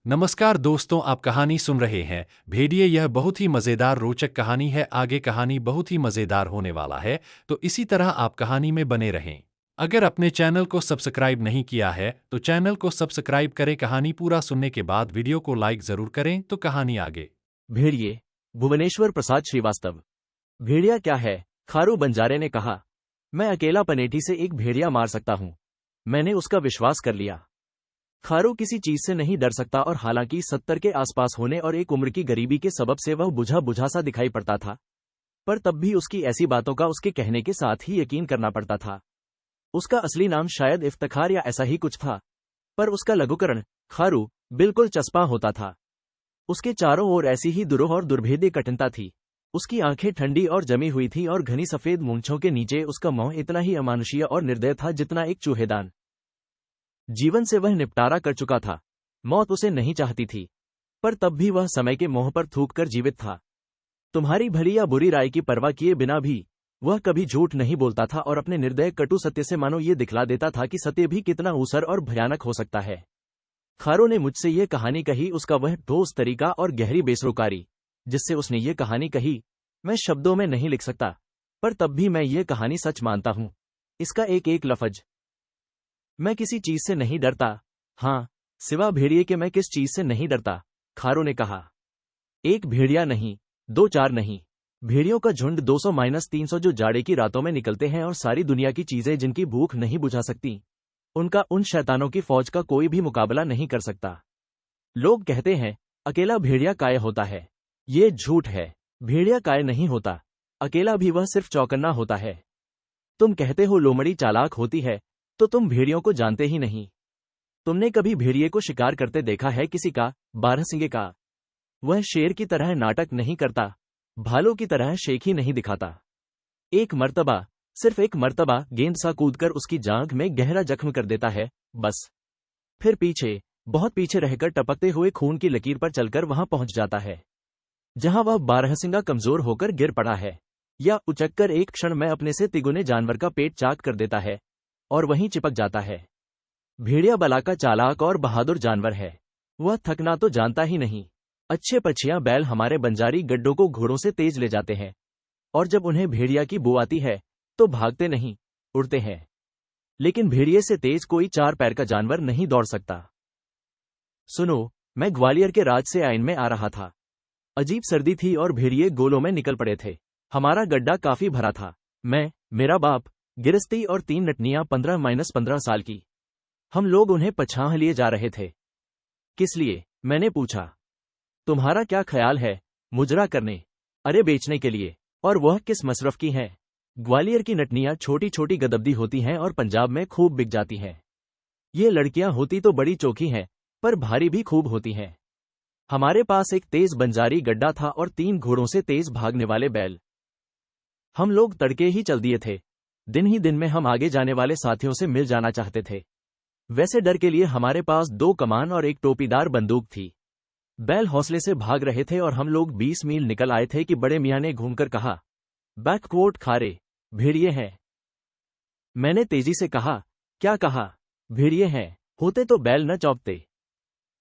नमस्कार दोस्तों, आप कहानी सुन रहे हैं भेड़िए। यह बहुत ही मज़ेदार रोचक कहानी है। आगे कहानी बहुत ही मज़ेदार होने वाला है, तो इसी तरह आप कहानी में बने रहें। अगर अपने चैनल को सब्सक्राइब नहीं किया है तो चैनल को सब्सक्राइब करें। कहानी पूरा सुनने के बाद वीडियो को लाइक ज़रूर करें। तो कहानी आगे। भेड़िए। भुवनेश्वर प्रसाद श्रीवास्तव। भेड़िया क्या है? खारू बंजारे ने कहा। मैं अकेला पनेठी से एक भेड़िया मार सकता हूं। मैंने उसका विश्वास कर लिया। खारू किसी चीज से नहीं डर सकता, और हालांकि 70 के आसपास होने और एक उम्र की गरीबी के सबब से वह बुझा बुझा सा दिखाई पड़ता था, पर तब भी उसकी ऐसी बातों का उसके कहने के साथ ही यकीन करना पड़ता था। उसका असली नाम शायद इफ्तिखार या ऐसा ही कुछ था, पर उसका लघुकरण खारू बिल्कुल चस्पा होता था। उसके चारों ओर ऐसी ही दुरूह और दुर्भेद्य कठिनता थी। उसकी आंखें ठंडी और जमी हुई थी, और घनी सफेद मूंछों के नीचे उसका मुंह इतना ही अमानुषीय और निर्दय था जितना एक चूहेदान। जीवन से वह निपटारा कर चुका था। मौत उसे नहीं चाहती थी, पर तब भी वह समय के मोह पर थूक कर जीवित था। तुम्हारी भली या बुरी राय की परवाह किए बिना भी वह कभी झूठ नहीं बोलता था, और अपने निर्दय कटु सत्य से मानो ये दिखला देता था कि सत्य भी कितना ऊसर और भयानक हो सकता है। खारो ने मुझसे ये कहानी कही। उसका वह ठोस तरीका और गहरी बेसरोकारी जिससे उसने ये कहानी कही, मैं शब्दों में नहीं लिख सकता, पर तब भी मैं ये कहानी सच मानता हूं। इसका एक एक लफ्ज। मैं किसी चीज से नहीं डरता। हाँ, सिवा भेड़िए के मैं किस चीज से नहीं डरता, खारो ने कहा। एक भेड़िया नहीं, दो चार नहीं, भेड़ियों का झुंड 200-300 जो जाड़े की रातों में निकलते हैं, और सारी दुनिया की चीजें जिनकी भूख नहीं बुझा सकती, उनका उन शैतानों की फौज का कोई भी मुकाबला नहीं कर सकता। लोग कहते हैं अकेला भेड़िया काय होता है। ये झूठ है। भेड़िया काय नहीं होता। अकेला भी वह सिर्फ चौकन्ना होता है। तुम कहते हो लोमड़ी चालाक होती है, तो तुम भेड़ियों को जानते ही नहीं। तुमने कभी भेड़िए को शिकार करते देखा है? किसी का, बारहसिंगे का? वह शेर की तरह नाटक नहीं करता, भालू की तरह शेखी नहीं दिखाता। एक मर्तबा, सिर्फ एक मर्तबा गेंद सा कूदकर उसकी जांघ में गहरा जख्म कर देता है, बस। फिर पीछे, बहुत पीछे रहकर टपकते हुए खून की लकीर पर चलकर वहां पहुंच जाता है जहां वह बारहसिंगा कमजोर होकर गिर पड़ा है, या उचककर एक क्षण में अपने से तिगुने जानवर का पेट चाक कर देता है और वहीं चिपक जाता है। भेड़िया बला का चालाक और बहादुर जानवर है। वह थकना तो जानता ही नहीं। अच्छे पछियां बैल हमारे बंजारी गड्ढों को घोड़ों से तेज ले जाते हैं, और जब उन्हें भेड़िया की बू आती है तो भागते नहीं, उड़ते हैं। लेकिन भेड़िए से तेज कोई चार पैर का जानवर नहीं दौड़ सकता। सुनो, मैं ग्वालियर के राज से आइन में आ रहा था। अजीब सर्दी थी और भेड़िए गोलों में निकल पड़े थे। हमारा गड्ढा काफी भरा था। मैं, मेरा बाप, गिरस्ती और 3 नटनियां 15-15 साल की। हम लोग उन्हें पछाह लिए जा रहे थे। किस लिए? मैंने पूछा। तुम्हारा क्या ख्याल है? मुजरा करने? अरे बेचने के लिए। और वह किस मसरफ की हैं? ग्वालियर की नटनियां छोटी छोटी गदब्दी होती हैं और पंजाब में खूब बिक जाती हैं। ये लड़कियां होती तो बड़ी चोखी हैं, पर भारी भी खूब होती हैं। हमारे पास एक तेज बंजारी गड्ढा था और 3 घोड़ों से तेज भागने वाले बैल। हम लोग तड़के ही चल दिए थे। दिन ही दिन में हम आगे जाने वाले साथियों से मिल जाना चाहते थे। वैसे डर के लिए हमारे पास 2 कमान और एक टोपीदार बंदूक थी। बैल हौसले से भाग रहे थे और हम लोग 20 मील निकल आए थे कि बड़े मियाँ ने घूमकर कहा, बैककोट खारे, भेड़िए हैं। मैंने तेजी से कहा, क्या कहा? भेड़िए हैं। होते तो बैल न चौंकते।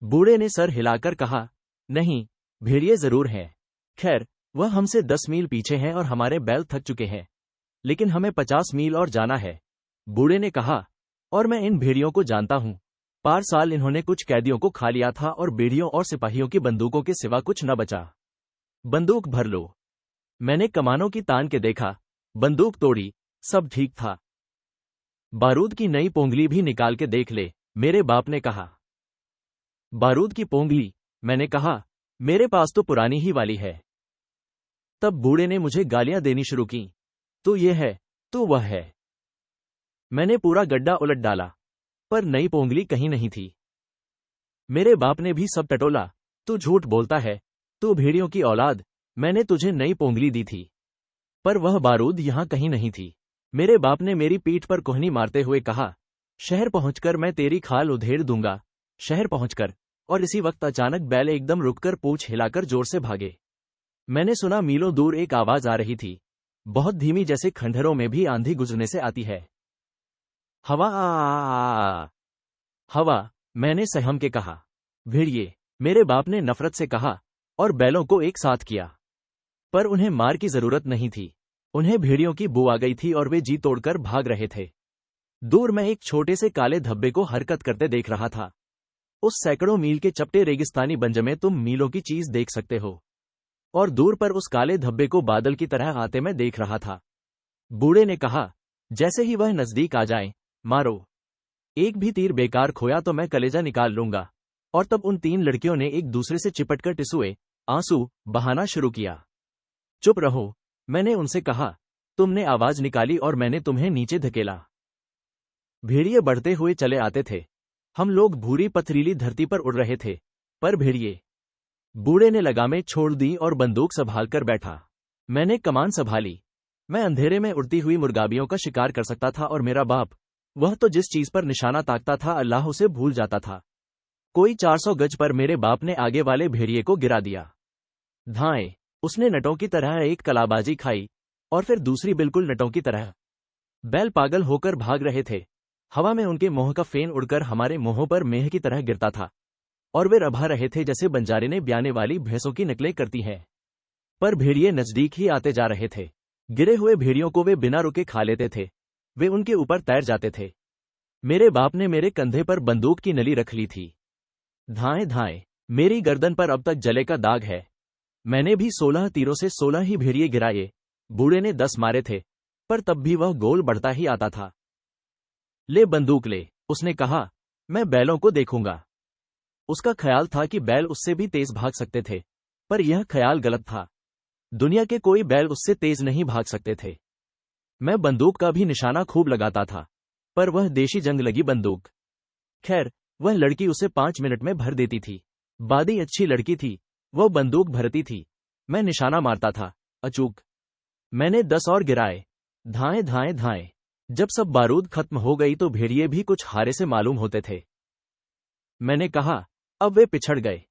बूढ़े ने सर हिलाकर कहा, नहीं, भेड़िए जरूर हैं। खैर, वह हमसे 10 मील पीछे हैं और हमारे बैल थक चुके हैं, लेकिन हमें 50 मील और जाना है। बूढ़े ने कहा, और मैं इन भेड़ियों को जानता हूं। पार साल इन्होंने कुछ कैदियों को खा लिया था और बेड़ियों और सिपाहियों की बंदूकों के सिवा कुछ न बचा। बंदूक भर लो। मैंने कमानों की तान के देखा, बंदूक तोड़ी, सब ठीक था। बारूद की नई पोंगली भी निकाल के देख ले, मेरे बाप ने कहा। बारूद की पोंगली? मैंने कहा, मेरे पास तो पुरानी ही वाली है। तब बूढ़े ने मुझे गालियां देनी शुरू की, तो ये है, तो वह है। मैंने पूरा गड्ढा उलट डाला, पर नई पोंगली कहीं नहीं थी। मेरे बाप ने भी सब टटोला, तू झूठ बोलता है, तू भेड़ियों की औलाद, मैंने तुझे नई पोंगली दी थी। पर वह बारूद यहां कहीं नहीं थी। मेरे बाप ने मेरी पीठ पर कोहनी मारते हुए कहा, शहर पहुंचकर मैं तेरी खाल उधेड़ दूंगा। शहर पहुंचकर, और इसी वक्त अचानक बैल एकदम रुककर पूंछ हिलाकर जोर से भागे। मैंने सुना मीलों दूर एक आवाज आ रही थी, बहुत धीमी, जैसे खंडहरों में भी आंधी गुजरने से आती है। हवा आ, हवा, मैंने सहम के कहा। भेड़िए, मेरे बाप ने नफरत से कहा और बैलों को एक साथ किया। पर उन्हें मार की जरूरत नहीं थी। उन्हें भेड़ियों की बू आ गई थी और वे जी तोड़कर भाग रहे थे। दूर मैं एक छोटे से काले धब्बे को हरकत करते देख रहा था। उस सैकड़ों मील के चपटे रेगिस्तानी बंज में तुम मीलों की चीज देख सकते हो, और दूर पर उस काले धब्बे को बादल की तरह आते मैं देख रहा था। बूढ़े ने कहा, जैसे ही वह नजदीक आ जाए, मारो। एक भी तीर बेकार खोया तो मैं कलेजा निकाल लूंगा। और तब उन 3 लड़कियों ने एक दूसरे से चिपटकर टिसुए, आंसू बहाना शुरू किया। चुप रहो, मैंने उनसे कहा। तुमने आवाज निकाली और मैंने तुम्हें नीचे धकेला। भेड़िए बढ़ते हुए चले आते थे। हम लोग भूरी पथरीली धरती पर उड़ रहे थे, पर भेड़िए। बूढ़े ने लगामें छोड़ दी और बंदूक संभाल कर बैठा। मैंने कमान संभाली। मैं अंधेरे में उड़ती हुई मुर्गाबियों का शिकार कर सकता था, और मेरा बाप, वह तो जिस चीज पर निशाना ताकता था अल्लाह उसे भूल जाता था। कोई 400 गज पर मेरे बाप ने आगे वाले भेड़िए को गिरा दिया। धाएं, उसने नटों की तरह एक कलाबाजी खाई, और फिर दूसरी बिल्कुल नटों की तरह। बैल पागल होकर भाग रहे थे। हवा में उनके मोह का फेन उड़कर हमारे मोहों पर मेह की तरह गिरता था, और वे रभा रहे थे जैसे बंजारे ने ब्याने वाली भैंसों की नकलें करती हैं। पर भेड़िए नजदीक ही आते जा रहे थे। गिरे हुए भेड़ियों को वे बिना रुके खा लेते थे। वे उनके ऊपर तैर जाते थे। मेरे बाप ने मेरे कंधे पर बंदूक की नली रख ली थी। धाएं धाएं, मेरी गर्दन पर अब तक जले का दाग है। मैंने भी 16 तीरों से 16 ही भेड़िए गिराए। बूढ़े ने 10 मारे थे, पर तब भी वह गोल बढ़ता ही आता था। ले बंदूक ले, उसने कहा। मैं बैलों को देखूंगा। उसका ख्याल था कि बैल उससे भी तेज भाग सकते थे, पर यह ख्याल गलत था। दुनिया के कोई बैल उससे तेज नहीं भाग सकते थे। मैं बंदूक का भी निशाना खूब लगाता था, पर वह देशी जंग लगी बंदूक। खैर, वह लड़की उसे 5 मिनट में भर देती थी। बादी अच्छी लड़की थी। वह बंदूक भरती थी। मैं निशाना मारता था, अचूक। मैंने 10 और गिराए। धाएं धाएं धाएं। जब सब बारूद खत्म हो गई तो भेड़िए भी कुछ हारे से मालूम होते थे। मैंने कहा, अब वे पिछड़ गए।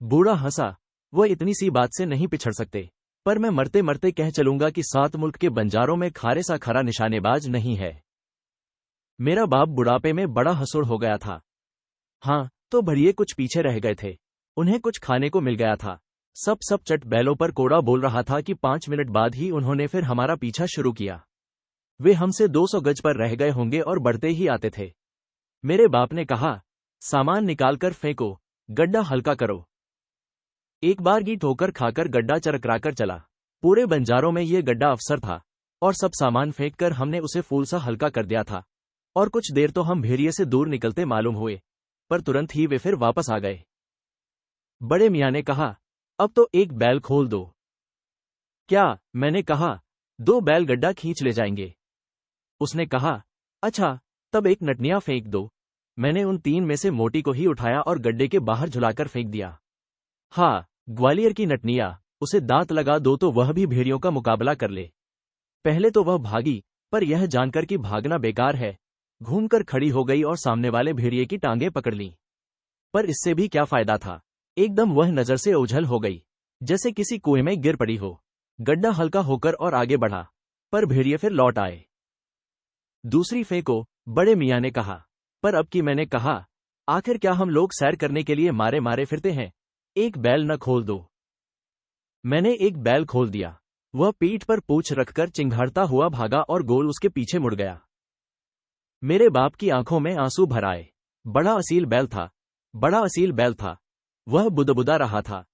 बूढ़ा हंसा। वह इतनी सी बात से नहीं पिछड़ सकते, पर मैं मरते मरते कह चलूंगा कि 7 मुल्क के बंजारों में खारे सा खरा निशानेबाज नहीं है। मेरा बाप बुढ़ापे में बड़ा हंसुड़ हो गया था। हाँ, तो भेड़िए कुछ पीछे रह गए थे। उन्हें कुछ खाने को मिल गया था। सब चट बैलों पर कोड़ा बोल रहा था कि 5 मिनट बाद ही उन्होंने फिर हमारा पीछा शुरू किया। वे हमसे 200 गज पर रह गए होंगे और बढ़ते ही आते थे। मेरे बाप ने कहा, सामान निकालकर फेंको, गड्ढा हल्का करो। एक बार की ठोकर खाकर गड्ढा चरकराकर चला। पूरे बंजारों में यह गड्ढा अफसर था, और सब सामान फेंककर हमने उसे फूल सा हल्का कर दिया था। और कुछ देर तो हम भेड़िए से दूर निकलते मालूम हुए, पर तुरंत ही वे फिर वापस आ गए। बड़े मियाँ ने कहा, अब तो एक बैल खोल दो। क्या? मैंने कहा, 2 बैल गड्ढा खींच ले जाएंगे। उसने कहा, अच्छा, तब एक नटनिया फेंक दो। मैंने उन 3 में से मोटी को ही उठाया और गड्ढे के बाहर झुलाकर फेंक दिया। हाँ, ग्वालियर की नटनिया, उसे दांत लगा दो तो वह भी भेड़ियों का मुकाबला कर ले। पहले तो वह भागी, पर यह जानकर कि भागना बेकार है, घूमकर खड़ी हो गई और सामने वाले भेड़िए की टांगें पकड़ लीं। पर इससे भी क्या फायदा था? एकदम वह नजर से ओझल हो गई, जैसे किसी कुएं में गिर पड़ी हो। गड्ढा हल्का होकर और आगे बढ़ा, पर भेड़िए फिर लौट आए। दूसरी फेंको, बड़े मियाँ ने कहा। पर अब की मैंने कहा, आखिर क्या हम लोग सैर करने के लिए मारे मारे फिरते हैं? एक बैल न खोल दो। मैंने एक बैल खोल दिया। वह पीठ पर पूंछ रखकर चिंघाड़ता हुआ भागा और गोल उसके पीछे मुड़ गया। मेरे बाप की आंखों में आंसू भर आए। बड़ा असील बैल था, बड़ा असील बैल था। वह बुदबुदा रहा था।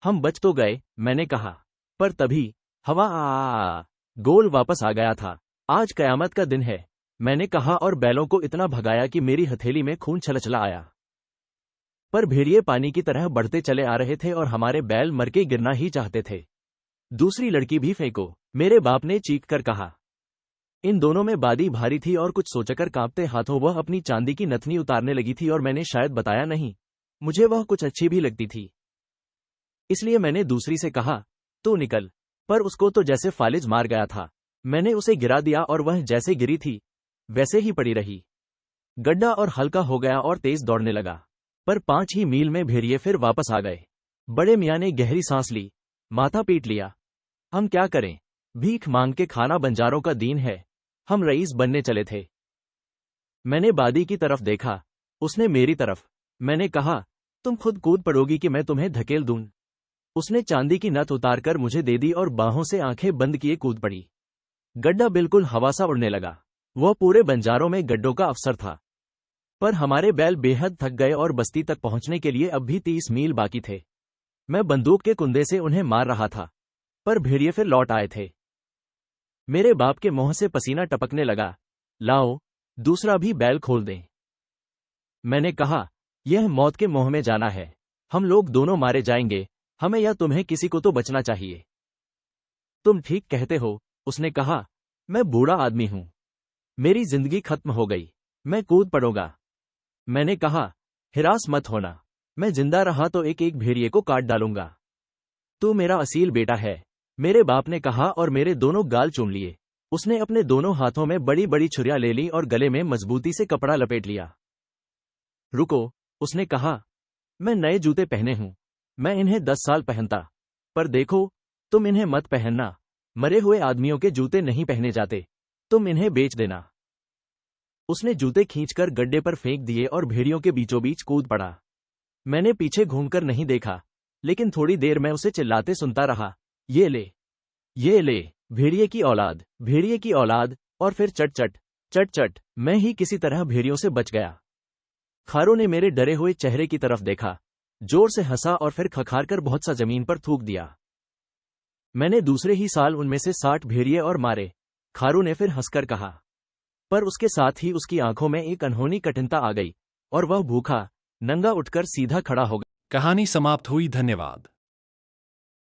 हम बच तो गए, मैंने कहा, पर तभी हवा गोल वापस आ गया था। आज कयामत का दिन है, मैंने कहा, और बैलों को इतना भगाया कि मेरी हथेली में खून छलछला आया। पर भेड़िए पानी की तरह बढ़ते चले आ रहे थे और हमारे बैल मर के गिरना ही चाहते थे। दूसरी लड़की भी फेंको, मेरे बाप ने चीख कर कहा। इन दोनों में बादी भारी थी और कुछ सोचकर कांपते हाथों वह अपनी चांदी की नथनी उतारने लगी थी, और मैंने शायद बताया नहीं, मुझे वह कुछ अच्छी भी लगती थी। इसलिए मैंने दूसरी से कहा, तू निकल। पर उसको तो जैसे फालिज मार गया था। मैंने उसे गिरा दिया और वह जैसे गिरी थी वैसे ही पड़ी रही। गड्ढा और हल्का हो गया और तेज दौड़ने लगा, पर 5 ही मील में भेड़िए फिर वापस आ गए। बड़े मियाँ ने गहरी सांस ली, माथा पीट लिया। हम क्या करें? भीख मांग के खाना बंजारों का दीन है। हम रईस बनने चले थे। मैंने बादी की तरफ देखा, उसने मेरी तरफ। मैंने कहा, तुम खुद कूद पड़ोगी कि मैं तुम्हें धकेल दूं। उसने चांदी की नथ उतारकर मुझे दे दी और बाहों से आंखें बंद किए कूद पड़ी। गड्ढा बिल्कुल हवा सा उड़ने लगा। वह पूरे बंजारों में गड्ढों का अवसर था। पर हमारे बैल बेहद थक गए और बस्ती तक पहुंचने के लिए अब भी 30 मील बाकी थे। मैं बंदूक के कुंदे से उन्हें मार रहा था, पर भेड़िए फिर लौट आए थे। मेरे बाप के मुंह से पसीना टपकने लगा। लाओ, दूसरा भी बैल खोल दें। मैंने कहा, यह मौत के मुंह में जाना है। हम लोग दोनों मारे जाएंगे, हमें या तुम्हें किसी को तो बचना चाहिए। तुम ठीक कहते हो, उसने कहा। मैं बूढ़ा आदमी हूं। मेरी जिंदगी खत्म हो गई। मैं कूद पड़ूंगा। मैंने कहा, हिरास मत होना। मैं जिंदा रहा तो एक एक भेड़िए को काट डालूंगा। तू मेरा असील बेटा है, मेरे बाप ने कहा और मेरे दोनों गाल चूम लिए। उसने अपने दोनों हाथों में बड़ी बड़ी छुरियां ले ली और गले में मजबूती से कपड़ा लपेट लिया। रुको, उसने कहा। मैं नए जूते पहने हूं। मैं इन्हें 10 साल पहनता। पर देखो, तुम इन्हें मत पहनना। मरे हुए आदमियों के जूते नहीं पहने जाते। तुम इन्हें बेच देना। उसने जूते खींचकर गड्ढे पर फेंक दिए और भेड़ियों के बीचों बीच कूद पड़ा। मैंने पीछे घूमकर नहीं देखा, लेकिन थोड़ी देर मैं उसे चिल्लाते सुनता रहा। ये ले, ये ले, भेड़िए की औलाद, भेड़िए की औलाद। और फिर चट चट, चट चट। मैं ही किसी तरह भेड़ियों से बच गया। खारो ने मेरे डरे हुए चेहरे की तरफ देखा, जोर से हंसा और फिर खखारकर बहुत सा जमीन पर थूक दिया। मैंने दूसरे ही साल उनमें से 60 भेड़िए और मारे, खारू ने फिर हंसकर कहा। पर उसके साथ ही उसकी आंखों में एक अनहोनी कठिनता आ गई और वह भूखा नंगा उठकर सीधा खड़ा हो गया। कहानी समाप्त हुई। धन्यवाद।